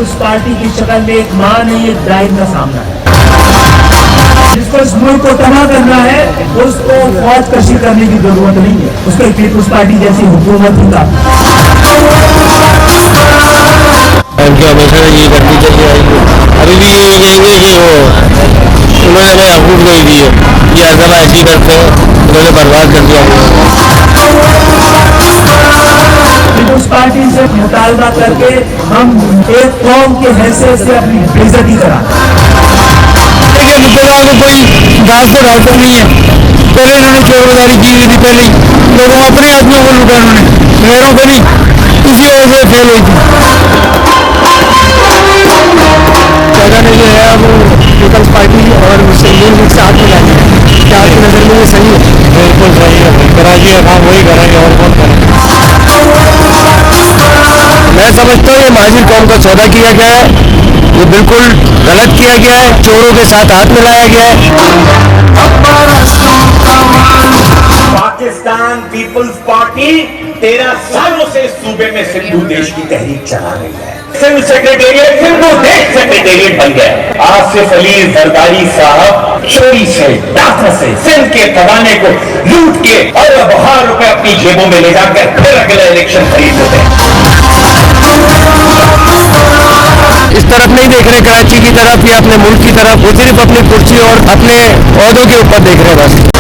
People's party की शक्ल में एक मां नहीं एक ड्राइव का सामना है। जिसको इस मुल्क को तबाह करना है उसको फौज कशी करने की जरूरत नहीं है, उसको पीपुल्स पार्टी जैसी हुकूमत ही का उनकी हमेशा ये करनी चाहिए। अभी भी यही कहेंगे कि वो उन्होंने हमें अप्रूव नहीं दी है, ये हर समय ऐसी करते हैं, उन्होंने बर्बाद कर दिया। पीपुल्स पार्टी से मुतालबा करके हम एक कौम के हैसियत से अपनी बेइज्जती कराते देखिए मुसलमान को कोई घास से घालता नहीं है। पहले इन्होंने चोरबाजारी की हुई थी, पहले ही लोगों अपने आदमियों को लूटा इन्होंने, शहरों को नहीं, इसी वजह से फेल हुई थी। ने जो है वो पीपल्स पार्टी और मुस्लिम लीग साथ में लाए हैं, क्या आपकी नज़र में ये सही है? बिल्कुल सही है, कराची का काम वही करेंगे और कौन करेंगे। मैं समझता हूँ ये महाजिर कौम का सौदा किया गया है, ये बिल्कुल गलत किया गया है, चोरों के साथ हाथ मिलाया गया है। पाकिस्तान पीपुल्स पार्टी 13 सालों से सूबे में सिंधु देश की तहरीक चला रही है। सिंध सेक्रेटेरिएट सिंधु देश सेक्रेटेरिएट बन गया। आसिफ अली जरदारी साहब चोरी से डाका से सिंध के खजाने को लूट के और रुपए अपनी जेबों में ले जाकर फिर अगला इलेक्शन खरीद लेते हैं। इस तरफ नहीं देख रहे कराची की तरफ या अपने मुल्क की तरफ, वो सिर्फ अपनी कुर्सी और अपने ओहदों के ऊपर देख रहे हैं बस।